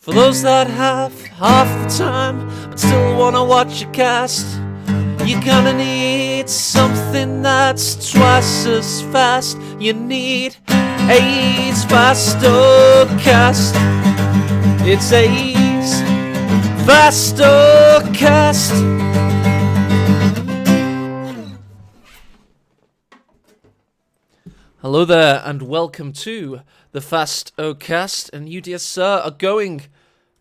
For those that have half the time but still wanna watch a cast, you're gonna need something that's twice as fast. You need A's Fastocast. It's A's Fastocast. Hello there and welcome to the Fastocast, and you, dear sir, are going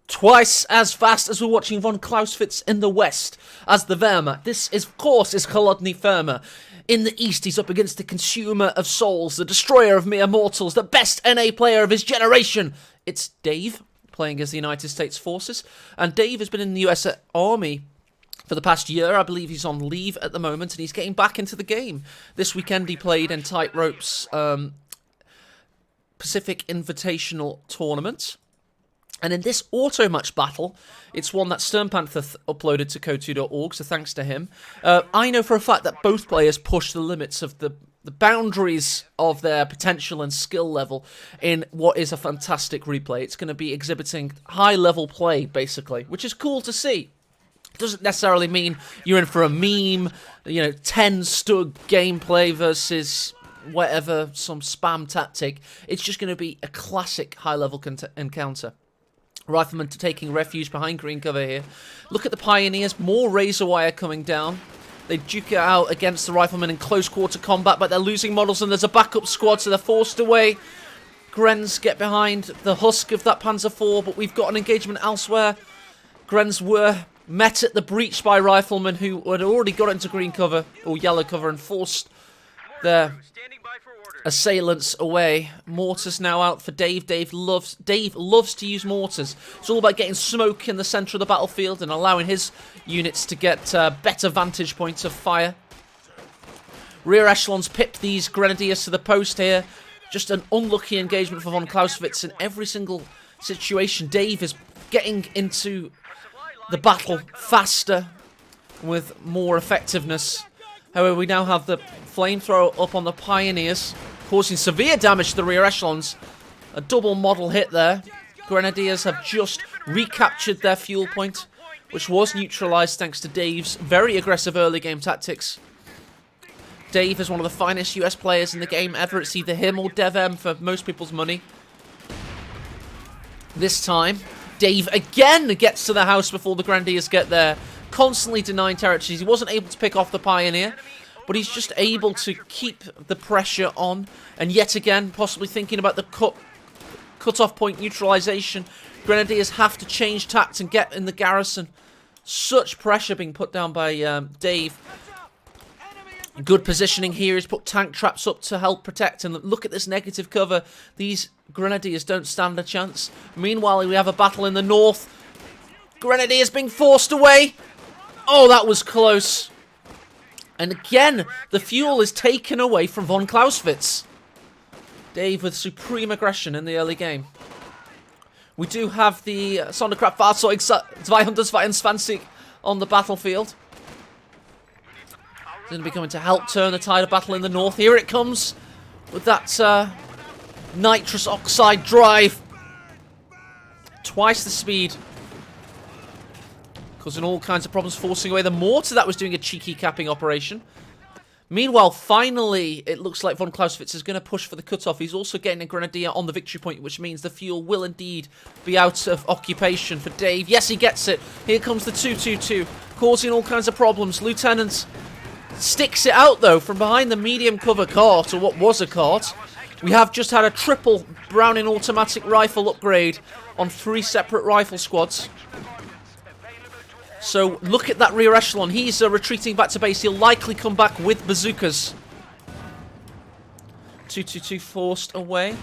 twice as fast as we're watching VonClausewitz in the west as the Wehrmacht. This, is, of course, is Холодный Firma. In the east, he's up against the consumer of souls, the destroyer of mere mortals, the best NA player of his generation. It's Dave, playing as the United States Forces, and Dave has been in the US Army for the past year. I believe he's on leave at the moment, and he's getting back into the game. This weekend he played in Tightropes Pacific Invitational Tournament. And in this auto match battle, it's one that Stern Panther uploaded to code2.org, so thanks to him. I know for a fact that both players push the limits of the boundaries of their potential and skill level in what is a fantastic replay. It's going to be exhibiting high-level play, basically, which is cool to see. Doesn't necessarily mean you're in for a meme, 10 stud gameplay versus whatever, some spam tactic. It's just going to be a classic high-level encounter. Riflemen taking refuge behind green cover here. Look at the Pioneers, more razor wire coming down. They duke it out against the Riflemen in close quarter combat, but they're losing models and there's a backup squad, so they're forced away. Grens get behind the husk of that Panzer IV, but we've got an engagement elsewhere. Grens were met at the breach by Riflemen who had already got into green cover, or yellow cover, and forced their assailants away. Mortars now out for Dave. Dave loves to use mortars. It's all about getting smoke in the centre of the battlefield and allowing his units to get better vantage points of fire. Rear echelons pip these grenadiers to the post here. Just an unlucky engagement for VonClausewitz in every single situation. Dave is getting into the battle faster with more effectiveness. However, we now have the flamethrower up on the Pioneers, causing severe damage to the rear echelons. A double model hit there. Grenadiers have just recaptured their fuel point, which was neutralized thanks to Dave's very aggressive early game tactics. Dave is one of the finest US players in the game ever. It's either him or DevM for most people's money. This time, Dave again gets to the house before the Grenadiers get there, constantly denying territories. He wasn't able to pick off the Pioneer, but he's just able to keep the pressure on, and yet again, possibly thinking about the cut-off point neutralization. Grenadiers have to change tact and get in the garrison. Such pressure being put down by Dave. Good positioning here. He's put tank traps up to help protect, and look at this negative cover. These Grenadiers don't stand a chance. Meanwhile, we have a battle in the north. Grenadiers being forced away. Oh, that was close. And again, the fuel is taken away from VonClausewitz. Dave with supreme aggression in the early game. We do have the Sonderkraftfahrzeug 222 on the battlefield. It's going to be coming to help turn the tide of battle in the north. Here it comes with that nitrous oxide drive. Twice the speed. Causing all kinds of problems, forcing away the mortar that was doing a cheeky capping operation. Meanwhile, finally, it looks like VonClausewitz is going to push for the cutoff. He's also getting a grenadier on the victory point, which means the fuel will indeed be out of occupation for Dave. Yes, he gets it. Here comes the 222, causing all kinds of problems. Lieutenant sticks it out, though, from behind the medium cover cart, or what was a cart. We have just had a triple Browning automatic rifle upgrade on 3 separate rifle squads. So look at that rear echelon. He's retreating back to base. He'll likely come back with bazookas. 222 forced away.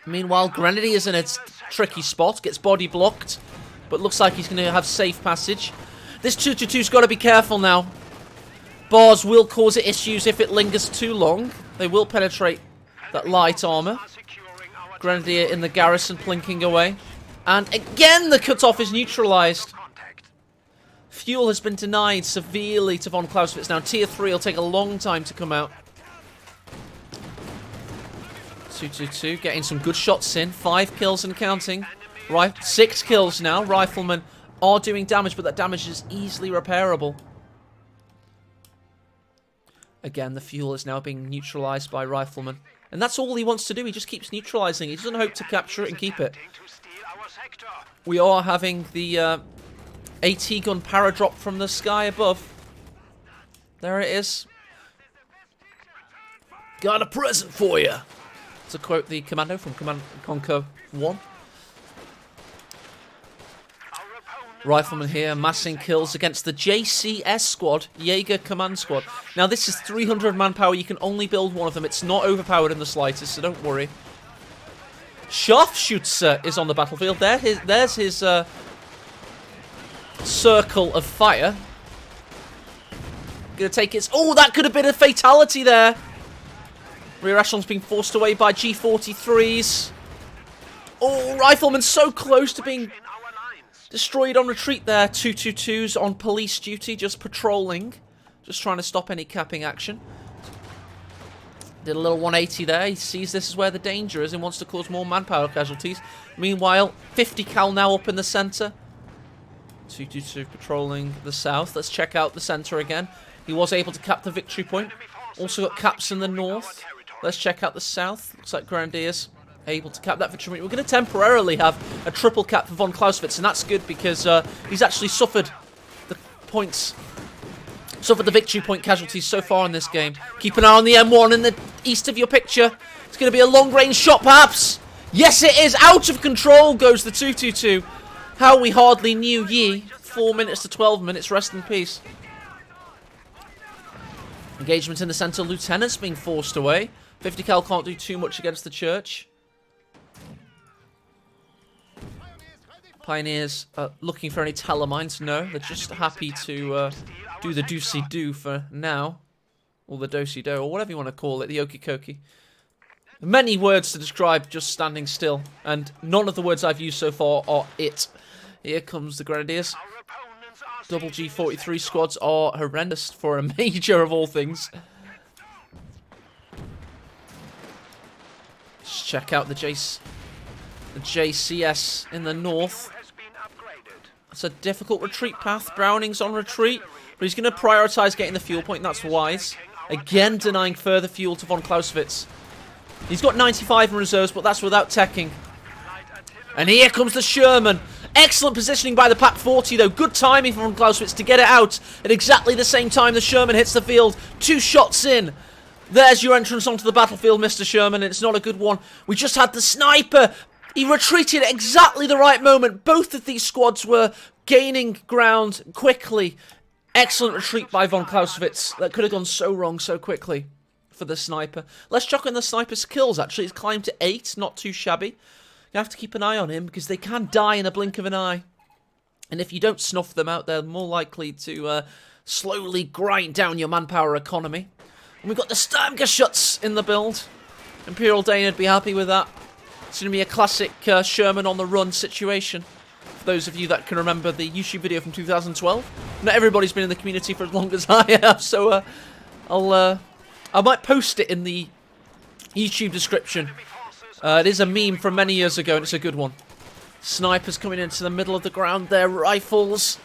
Meanwhile, Grenadier is in a tricky spot. Gets body blocked. But looks like he's going to have safe passage. This 222's got to be careful now. Bars will cause it issues if it lingers too long. They will penetrate that light armor. Grenadier in the garrison plinking away. And again, the cutoff is neutralized. Fuel has been denied severely to VonClausewitz now. Tier 3 will take a long time to come out. 2-2-2, getting some good shots in. 5 kills and counting. Right, 6 kills now. Riflemen are doing damage, but that damage is easily repairable. Again, the fuel is now being neutralized by Rifleman. And that's all he wants to do. He just keeps neutralizing. He doesn't hope to capture it and keep it. We are having the AT gun paradrop from the sky above. There it is. Got a present for you. To quote the commando from Command Conquer 1. Rifleman here, massing kills against the JCS squad, Jaeger Command Squad. Now this is 300 manpower, you can only build one of them. It's not overpowered in the slightest, so don't worry. Sharpshooter is on the battlefield. There's his circle of fire. Gonna take its... Oh, that could have been a fatality there. Rear echelon's being forced away by G43s. Oh, Rifleman so close to being... destroyed on retreat there. 222s on police duty, just patrolling. Just trying to stop any capping action. Did a little 180 there. He sees this is where the danger is and wants to cause more manpower casualties. Meanwhile, 50 cal now up in the centre. 222 patrolling the south. Let's check out the centre again. He was able to cap the victory point. Also got caps in the north. Let's check out the south. Looks like Grenadiers able to cap that victory point. We're going to temporarily have a triple cap for VonClausewitz, and that's good because he's actually suffered the points, suffered the victory point casualties so far in this game. Keep an eye on the M1 in the east of your picture. It's going to be a long-range shot, perhaps. Yes, it is. Out of control goes the 222. How we hardly knew ye. 4 minutes to 12 minutes. Rest in peace. Engagement in the centre. Lieutenant's being forced away. 50 cal can't do too much against the church. Pioneers looking for any telemines? No, they're just happy to do the doosey-doo for now. Or the dosey-do, or whatever you want to call it, the okie-kokie. Many words to describe just standing still, and none of the words I've used so far are it. Here comes the Grenadiers. Double G43 squads are horrendous for a major of all things. Let's check out the JCS in the north. It's a difficult retreat path. Browning's on retreat, but he's going to prioritise getting the fuel point, and that's wise. Again, denying further fuel to VonClausewitz. He's got 95 in reserves, but that's without teching. And here comes the Sherman. Excellent positioning by the PaK 40, though. Good timing from VonClausewitz to get it out at exactly the same time the Sherman hits the field. 2 shots in. There's your entrance onto the battlefield, Mr. Sherman, and it's not a good one. We just had the sniper. He retreated at exactly the right moment. Both of these squads were gaining ground quickly. Excellent retreat by VonClausewitz. That could have gone so wrong so quickly for the sniper. Let's check on the sniper's kills, actually. He's climbed to 8, not too shabby. You have to keep an eye on him because they can die in a blink of an eye. And if you don't snuff them out, they're more likely to slowly grind down your manpower economy. And we've got the Sturmgeschütz in the build. Imperial Dane would be happy with that. It's going to be a classic Sherman on the run situation. For those of you that can remember the YouTube video from 2012. Not everybody's been in the community for as long as I have, so I might post it in the YouTube description. It is a meme from many years ago, and it's a good one. Snipers coming into the middle of the ground there. Rifles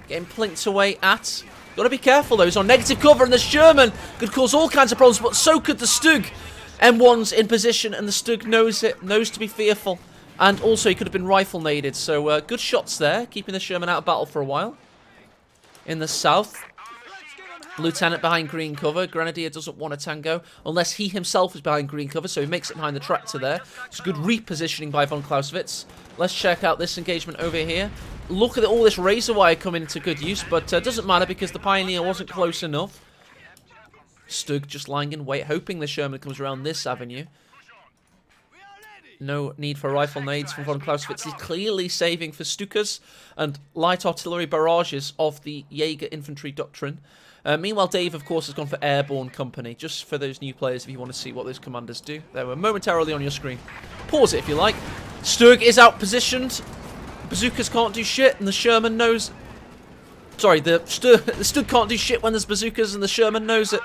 getting plinked away at. Got to be careful, though. He's on negative cover, and the Sherman could cause all kinds of problems, but so could the Stug. M1's in position, and the Stug knows it, knows to be fearful. And also, he could have been rifle-naded, so good shots there, keeping the Sherman out of battle for a while. In the south, Lieutenant behind green cover. Grenadier doesn't want a tango, unless he himself is behind green cover, so he makes it behind the tractor there. It's a good repositioning by VonClausewitz. Let's check out this engagement over here. Look at all this razor wire coming into good use, but it doesn't matter because the Pioneer wasn't close enough. Stug just lying in wait, hoping the Sherman comes around this avenue. No need for rifle nades from VonClausewitz. He's clearly saving for Stukas and light artillery barrages of the Jaeger infantry doctrine. Meanwhile, Dave, of course, has gone for airborne company, just for those new players if you want to see what those commanders do. They were momentarily on your screen. Pause it if you like. Stug is outpositioned. Bazookas can't do shit, and the Sherman knows... Sorry, the Stug can't do shit when there's bazookas, and the Sherman knows it.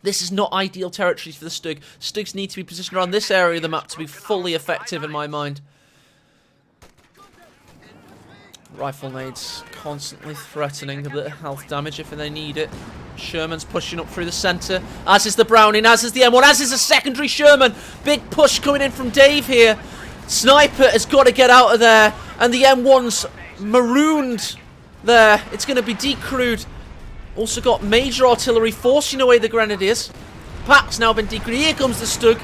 This is not ideal territories for the Stug. Stugs need to be positioned around this area of the map to be fully effective in my mind. Rifle nades constantly threatening a bit of health damage if they need it. Sherman's pushing up through the centre, as is the Browning, as is the M1, as is a secondary Sherman. Big push coming in from Dave here. Sniper has got to get out of there, and the M1's marooned there. It's going to be decrewed. Also got major artillery forcing away the Grenadiers. Pack's now been decrewed. Here comes the Stug.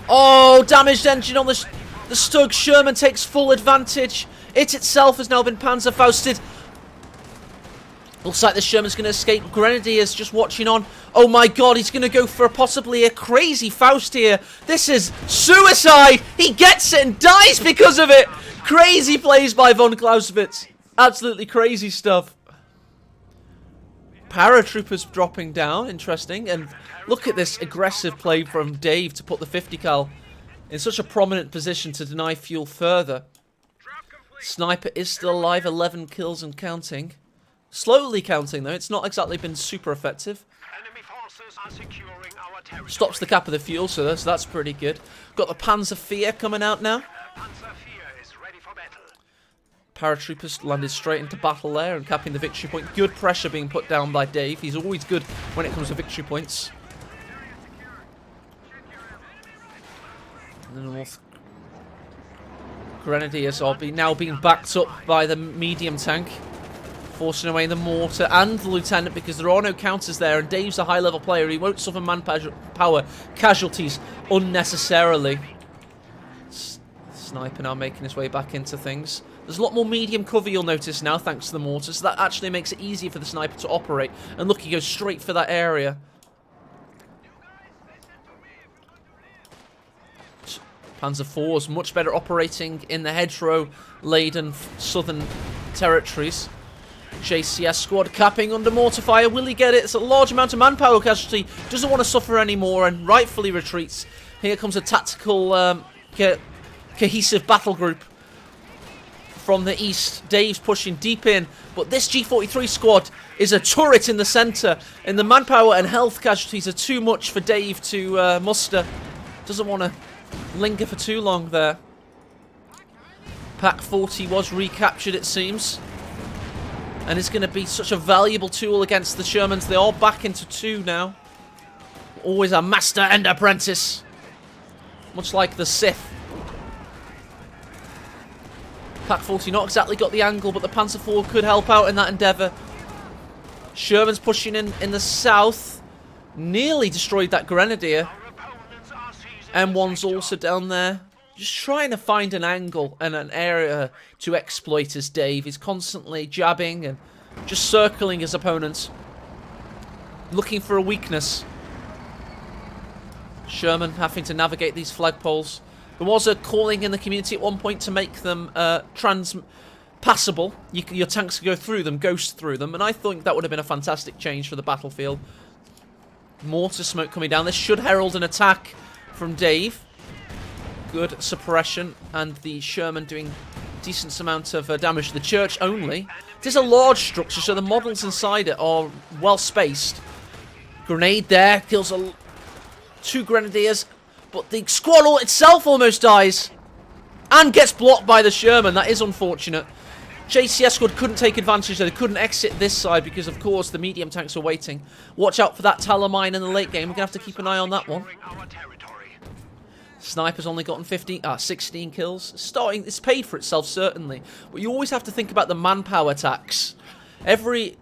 Oh, damaged engine on the Stug. Sherman takes full advantage. It itself has now been Panzerfausted. Looks like the Sherman's going to escape. Grenadiers just watching on. Oh my god, he's going to go for possibly a crazy Faust here. This is suicide. He gets it and dies because of it. Crazy plays by VonClausewitz. Absolutely crazy stuff. Paratroopers dropping down. Interesting. And look at this aggressive play from Dave to put the 50 cal in such a prominent position to deny fuel further. Sniper is still alive. 11 kills and counting. Slowly counting, though. It's not exactly been super effective. Stops the cap of the fuel, so that's pretty good. Got the Panzer Fear coming out now. Paratroopers landed straight into battle there and capping the victory point. Good pressure being put down by Dave. He's always good when it comes to victory points. And the North Grenadiers are now being backed up by the medium tank, forcing away the mortar and the lieutenant because there are no counters there, and Dave's a high-level player. He won't suffer manpower casualties unnecessarily. Sniper now making his way back into things. There's a lot more medium cover, you'll notice now, thanks to the mortar, so that actually makes it easier for the sniper to operate. And look, he goes straight for that area. Panzer IV's much better operating in the hedgerow-laden southern territories. JCS squad capping under mortar fire. Will he get it? It's a large amount of manpower casualty. Doesn't want to suffer anymore and rightfully retreats. Here comes a tactical cohesive battle group from the east. Dave's pushing deep in, but this G43 squad is a turret in the centre, and the manpower and health casualties are too much for Dave to muster. Doesn't want to linger for too long there. Pack 40 was recaptured, it seems, and it's going to be such a valuable tool against the Shermans. They are back into two now. Always a master and apprentice, much like the Sith. Pack 40 not exactly got the angle, but the Panzer IV could help out in that endeavour. Sherman's pushing in the south. Nearly destroyed that Grenadier. M1's also down there. Just trying to find an angle and an area to exploit as Dave. He's constantly jabbing and just circling his opponents, looking for a weakness. Sherman having to navigate these flagpoles. There was a calling in the community at one point to make them passable. Your tanks could go through them, ghost through them, and I think that would have been a fantastic change for the battlefield. Mortar smoke coming down. This should herald an attack from Dave. Good suppression, and the Sherman doing decent amount of damage to the church only. It is a large structure, so the models inside it are well spaced. Grenade there, kills two Grenadiers, but the squad itself almost dies and gets blocked by the Sherman. That is unfortunate. JCS squad couldn't take advantage, they couldn't exit this side because, of course, the medium tanks were waiting. Watch out for that Talon mine in the late game. We're going to have to keep an eye on that one. Sniper's only gotten 16 kills. It's paid for itself, certainly. But you always have to think about the manpower tax. The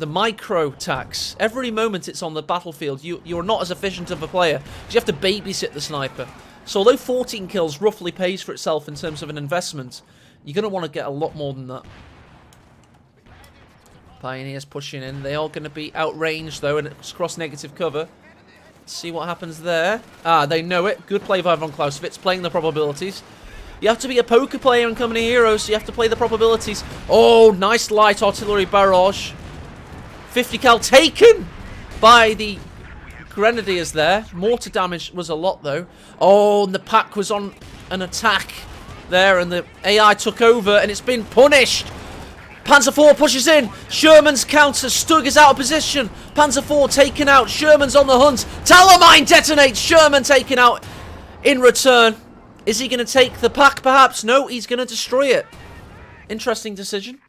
micro tax. Every moment it's on the battlefield, you're not as efficient of a player, because you have to babysit the sniper. So although 14 kills roughly pays for itself in terms of an investment, you're going to want to get a lot more than that. Pioneers pushing in. They are going to be outranged, though, and it's cross negative cover. Let's see what happens there. They know it. Good play by VonClausewitz, playing the probabilities. You have to be a poker player in Company Heroes, so you have to play the probabilities. Oh, nice light artillery barrage. 50 cal taken by the Grenadiers there. Mortar damage was a lot, though. Oh, and the pack was on an attack there, and the AI took over, and it's been punished. Panzer IV pushes in. Sherman's counter. Stug is out of position. Panzer IV taken out. Sherman's on the hunt. Tallermine detonates. Sherman taken out in return. Is he going to take the pack, perhaps? No, he's going to destroy it. Interesting decision.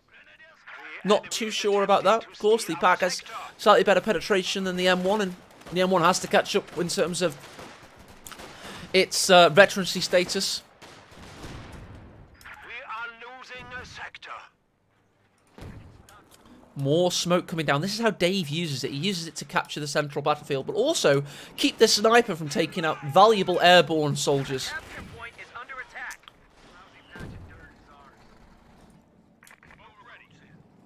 Not too sure about that. Of course, the pack has slightly better penetration than the M1, and the M1 has to catch up in terms of its veterancy status. We are losing a sector. More smoke coming down. This is how Dave uses it. He uses it to capture the central battlefield, but also keep the sniper from taking out valuable airborne soldiers. Capture point is under attack.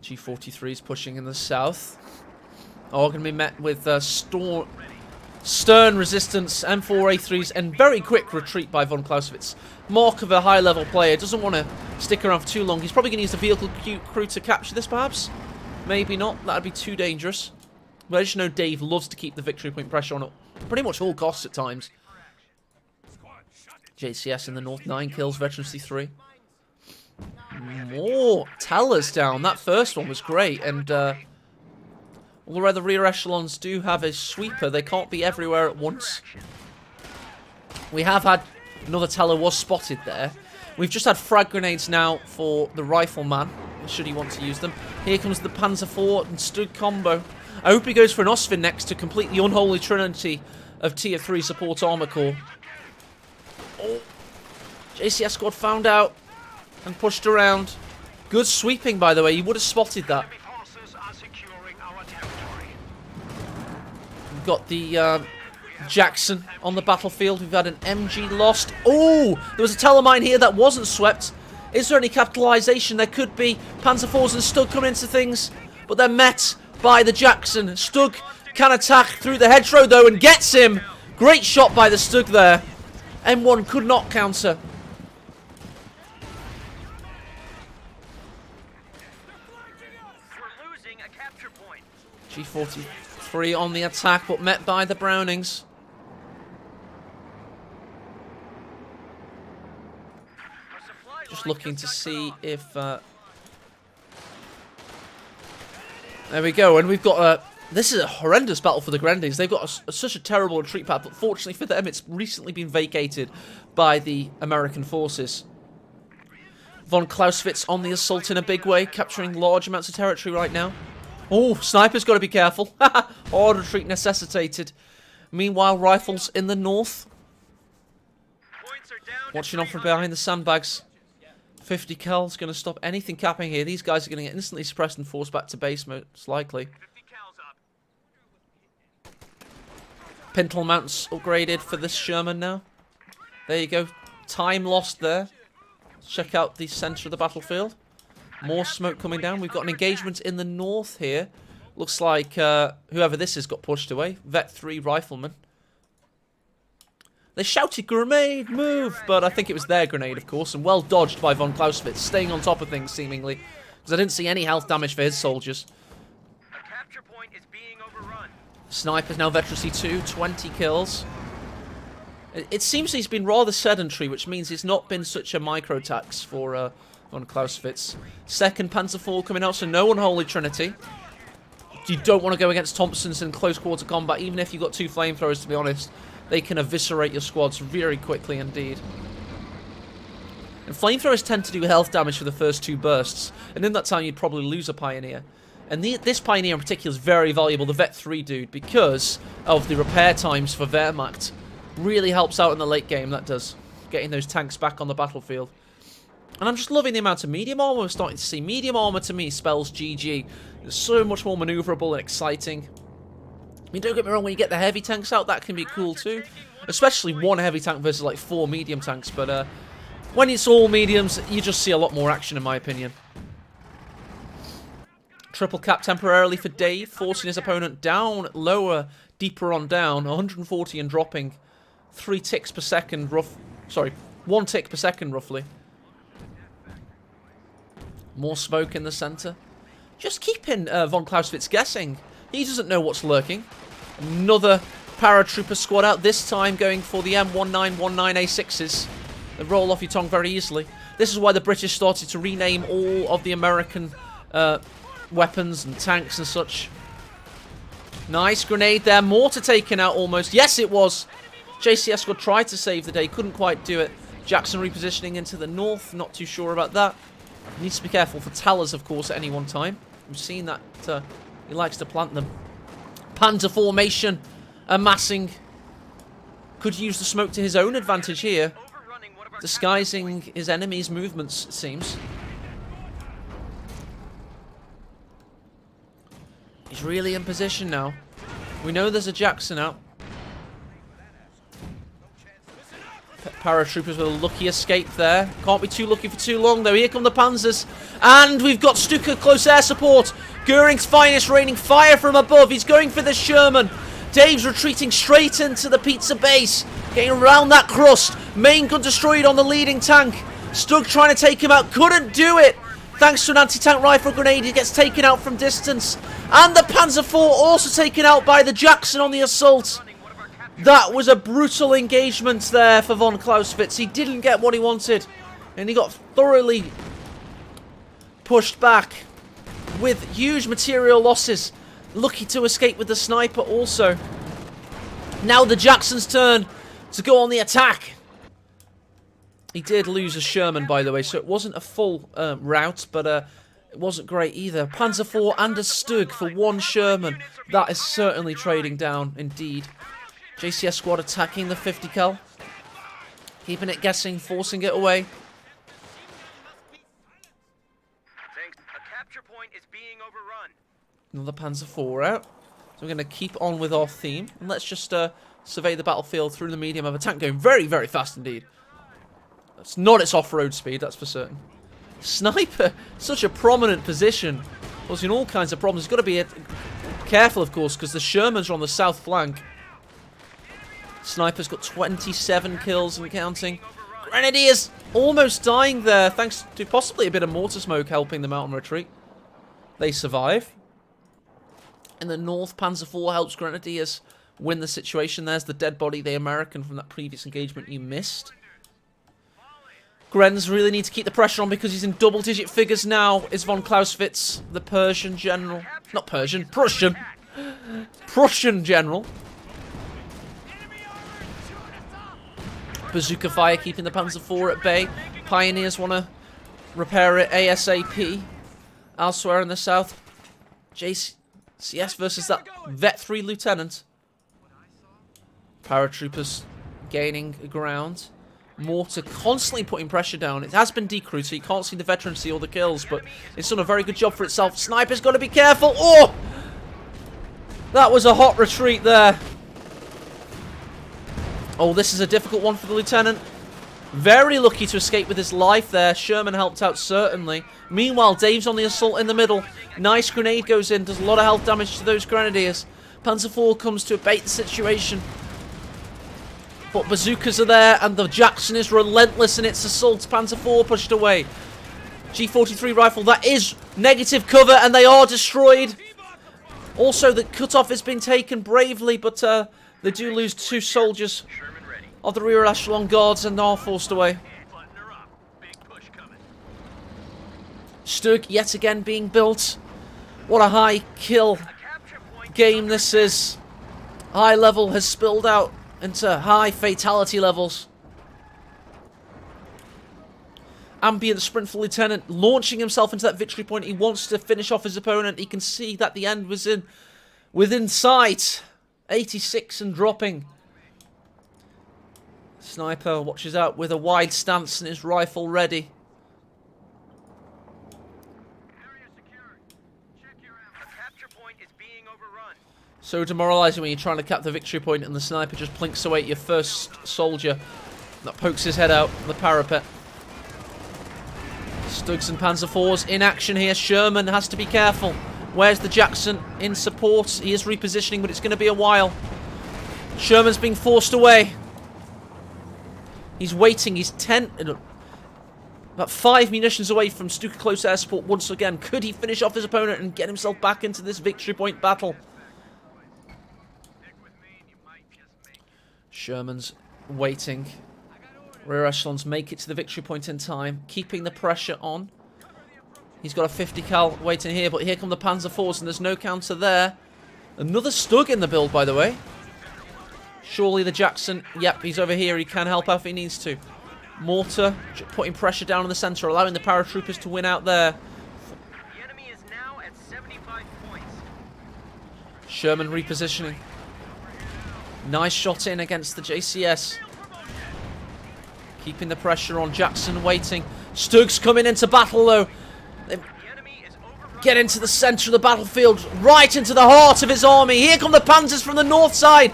G43 is pushing in the south. Oh, going to be met with stern resistance, M4A3s, and very quick retreat by VonClausewitz. Mark of a high-level player. Doesn't want to stick around for too long. He's probably going to use the vehicle crew to capture this, perhaps. Maybe not. That'd be too dangerous. But I just know Dave loves to keep the victory point pressure on at pretty much all costs at times. JCS in the north, 9 kills, veterancy 3. More tellers down. That first one was great, and although the rear echelons do have a sweeper, they can't be everywhere at once. We have had another teller was spotted there. We've just had frag grenades now for the rifleman, should he want to use them. Here comes the Panzer IV and Stug combo. I hope he goes for an Osvin next to complete the unholy trinity of Tier 3 support armor corps. Oh, JCS squad found out and pushed around. Good sweeping, by the way. You would have spotted that. Enemy forces are securing our territory. We've got the Jackson on the battlefield. We've had an MG lost. Oh, there was a Tallermine here that wasn't swept. Is there any capitalization? There could be. Panzer IVs and Stug coming into things, but they're met by the Jackson. Stug can attack through the hedgerow, though, and gets him. Great shot by the Stug there. M1 could not counter. We're losing a capture point. G43 on the attack, but met by the Brownings. Just looking to see if... there we go, and we've got this is a horrendous battle for the Grenadiers. They've got such a terrible retreat path, but fortunately for them, it's recently been vacated by the American forces. VonClausewitz on the assault in a big way, capturing large amounts of territory right now. Oh, sniper's got to be careful. Hard retreat necessitated. Meanwhile, rifles in the north. Watching on from behind the sandbags. 50 cal's going to stop anything capping here. These guys are going to get instantly suppressed and forced back to base, most likely. Pintle mounts upgraded for this Sherman now. There you go. Time lost there. Let's check out the centre of the battlefield. More smoke coming down. We've got an engagement in the north here. Looks like whoever this is got pushed away. Vet 3 rifleman. They shouted, "Grenade, move!" But I think it was their grenade, of course, and well dodged by VonClausewitz, staying on top of things, seemingly, because I didn't see any health damage for his soldiers. A capture point is being overrun. Sniper's now veterancy 2, 20 kills. It seems he's been rather sedentary, which means he's not been such a micro-tax for VonClausewitz. Second Panzer IV coming out, so no unholy trinity. You don't want to go against Thompsons in close quarter combat, even if you've got 2 flamethrowers, to be honest. They can eviscerate your squads very quickly indeed. And flamethrowers tend to do health damage for the first 2 bursts, and in that time you'd probably lose a Pioneer. And this Pioneer in particular is very valuable, the Vet 3 dude, because of the repair times for Wehrmacht. Really helps out in the late game, that does. Getting those tanks back on the battlefield. And I'm just loving the amount of medium armor we're starting to see. Medium armor to me spells GG. It's so much more maneuverable and exciting. I mean, don't get me wrong, when you get the heavy tanks out, that can be cool too. Especially 1 heavy tank versus like 4 medium tanks. But when it's all mediums, you just see a lot more action, in my opinion. Triple cap temporarily for Dave, forcing his opponent down, lower, deeper on down. 140 and dropping 3 ticks per second, 1 tick per second, roughly. More smoke in the center. Just keeping VonClausewitz guessing. He doesn't know what's lurking. Another paratrooper squad out, this time going for the M1919A6s. They roll off your tongue very easily. This is why the British started to rename all of the American weapons and tanks and such. Nice grenade there. Mortar taken out almost. Yes, it was. JCS squad tried to save the day. Couldn't quite do it. Jackson repositioning into the north. Not too sure about that. Needs to be careful for towers, of course, at any one time. We've seen that he likes to plant them. Panzer formation amassing. Could use the smoke to his own advantage here. Disguising his enemy's movements, it seems. He's really in position now. We know there's a Jackson out. Paratroopers with a lucky escape there. Can't be too lucky for too long, though. Here come the Panzers. And we've got Stuka close air support. Goering's finest raining fire from above. He's going for the Sherman. Dave's retreating straight into the pizza base. Getting around that crust. Main gun destroyed on the leading tank. Stug trying to take him out. Couldn't do it. Thanks to an anti-tank rifle grenade, he gets taken out from distance. And the Panzer IV also taken out by the Jackson on the assault. That was a brutal engagement there for VonClausewitz. He didn't get what he wanted. And he got thoroughly pushed back with huge material losses. Lucky to escape with the sniper also. Now the Jackson's turn to go on the attack. He did lose a Sherman, by the way, so it wasn't a full rout, but it wasn't great either. Panzer IV and a Stug for one Sherman. That is certainly trading down, indeed. JCS squad attacking the 50 cal. Keeping it guessing, forcing it away. A capture point is being overrun. Another Panzer IV out. So we're going to keep on with our theme. And let's just survey the battlefield through the medium of a tank going very, very fast indeed. That's not its off-road speed, that's for certain. Sniper, such a prominent position. Causing all kinds of problems. He's got to be careful, of course, because the Shermans are on the south flank. Sniper's got 27 kills and counting. Grenadiers almost dying there, thanks to possibly a bit of mortar smoke helping them out on retreat. They survive. In the north, Panzer IV helps Grenadiers win the situation. There's the dead body, the American from that previous engagement you missed. Grenz really need to keep the pressure on because he's in double-digit figures now. Is VonClausewitz, the Persian general. Not Persian, Prussian. Prussian general. Bazooka fire keeping the Panzer IV at bay. Pioneers want to repair it ASAP. Elsewhere in the south, JCS versus that Vet 3 lieutenant. Paratroopers gaining ground. Mortar constantly putting pressure down. It has been decrewed, so you can't see the veteran see all the kills, but it's done a very good job for itself. Sniper's got to be careful. Oh! That was a hot retreat there. Oh, this is a difficult one for the lieutenant. Very lucky to escape with his life there. Sherman helped out, certainly. Meanwhile, Dave's on the assault in the middle. Nice grenade goes in. Does a lot of health damage to those Grenadiers. Panzer IV comes to abate the situation. But bazookas are there, and the Jackson is relentless in its assault. Panzer IV pushed away. G43 rifle, that is negative cover, and they are destroyed. Also, the cutoff has been taken bravely, but they do lose 2 soldiers of the rear echelon guards and are forced away. Stug yet again being built. What a high kill game this is. High level has spilled out into high fatality levels. Ambient sprint for Lieutenant, launching himself into that victory point. He wants to finish off his opponent. He can see that the end was within sight. 86 and dropping. Sniper watches out with a wide stance and his rifle ready. So demoralizing when you're trying to cap the victory point and the sniper just plinks away at your first soldier that pokes his head out the parapet. Stugs and Panzer IVs in action here. Sherman has to be careful. Where's the Jackson in support? He is repositioning, but it's going to be a while. Sherman's being forced away. He's waiting. He's about 5 munitions away from Stuka close air support once again. Could he finish off his opponent and get himself back into this victory point battle? Sherman's waiting. Rear echelons make it to the victory point in time, keeping the pressure on. He's got a 50 cal waiting here, but here come the Panzer IVs, and there's no counter there. Another Stug in the build, by the way. Surely the Jackson, yep, he's over here. He can help out if he needs to. Mortar, putting pressure down in the center, allowing the paratroopers to win out there. The enemy is now at 75 points. Sherman repositioning. Nice shot in against the JCS. Keeping the pressure on. Jackson waiting. Stug's coming into battle, though. The enemy is overrun. Get into the center of the battlefield, right into the heart of his army. Here come the Panzers from the north side.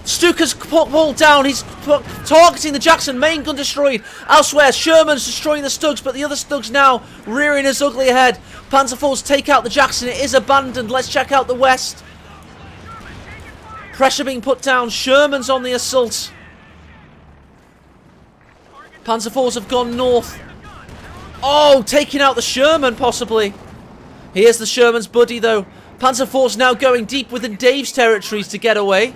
Stuka's pulled down. He's targeting the Jackson. Main gun destroyed. Elsewhere, Sherman's destroying the Stugs, but the other Stugs now rearing his ugly head. Panzer IVs take out the Jackson. It is abandoned. Let's check out the west. Pressure being put down. Sherman's on the assault. Panzer IVs have gone north. Oh, taking out the Sherman, possibly. Here's the Sherman's buddy, though. Panzer IVs now going deep within Dave's territories to get away.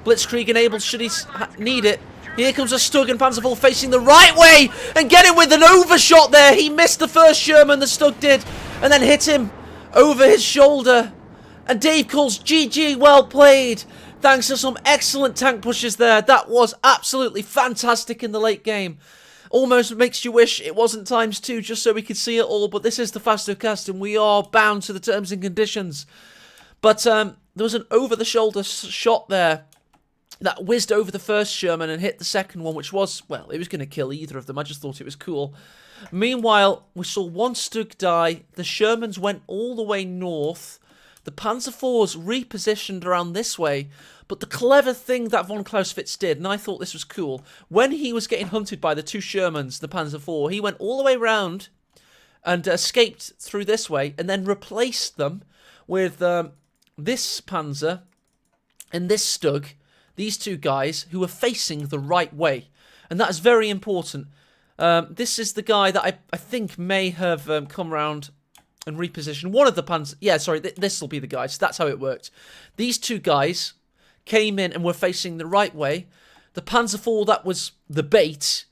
Blitzkrieg enabled should he need it. Here comes a Stug and Panzer IV facing the right way and getting with an overshot there. He missed the first Sherman, the Stug did, and then hit him over his shoulder. And Dave calls GG, well played. Thanks to some excellent tank pushes there. That was absolutely fantastic in the late game. Almost makes you wish it wasn't ×2 just so we could see it all. But this is the Fastocast and we are bound to the terms and conditions. But there was an over-the-shoulder shot there that whizzed over the first Sherman and hit the second one, which was, well, it was going to kill either of them. I just thought it was cool. Meanwhile, we saw one Stug die. The Shermans went all the way north. The Panzer IVs repositioned around this way. But the clever thing that VonClausewitz did, and I thought this was cool, when he was getting hunted by the two Shermans, the Panzer IV, he went all the way round and escaped through this way and then replaced them with this Panzer and this Stug. These two guys who are facing the right way. And that is very important. This is the guy that I think may have come round and repositioned one of the Panzer. Yeah, sorry, this will be the guy. So that's how it worked. These two guys came in and were facing the right way. The Panzer IV that was the bait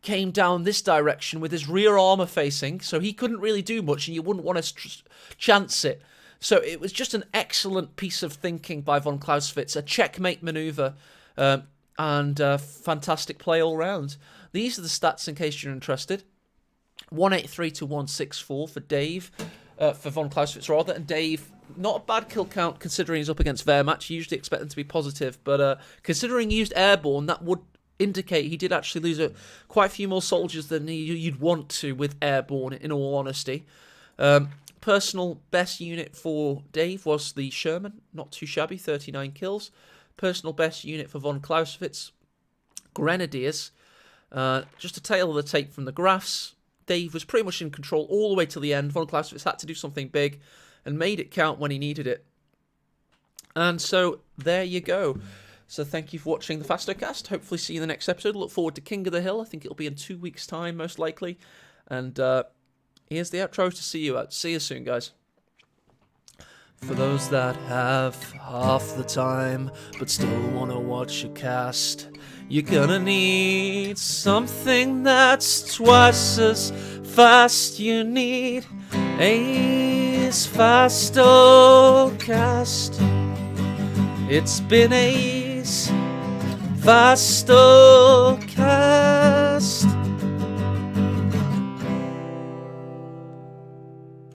came down this direction with his rear armour facing. So he couldn't really do much and you wouldn't want to chance it. So it was just an excellent piece of thinking by VonClausewitz, a checkmate manoeuvre, and fantastic play all round. These are the stats in case you're interested. 183 to 164 for Dave, for VonClausewitz rather, and Dave, not a bad kill count considering he's up against Wehrmacht. You usually expect them to be positive, but considering he used airborne, that would indicate he did actually lose quite a few more soldiers than you'd want to with airborne, in all honesty. Personal best unit for Dave was the Sherman, not too shabby, 39 kills. Personal best unit for VonClausewitz, Grenadiers. Just a tale of the tape from the graphs. Dave was pretty much in control all the way to the end. VonClausewitz had to do something big and made it count when he needed it. And so there you go. So thank you for watching the Fastocast. Hopefully see you in the next episode. Look forward to King of the Hill. I think it'll be in 2 weeks' time, most likely. And here's the outro to see you out. See you soon, guys. For those that have half the time, but still want to watch a cast, you're gonna need something that's twice as fast. You need Ace Fastocast. It's been Ace Fastocast.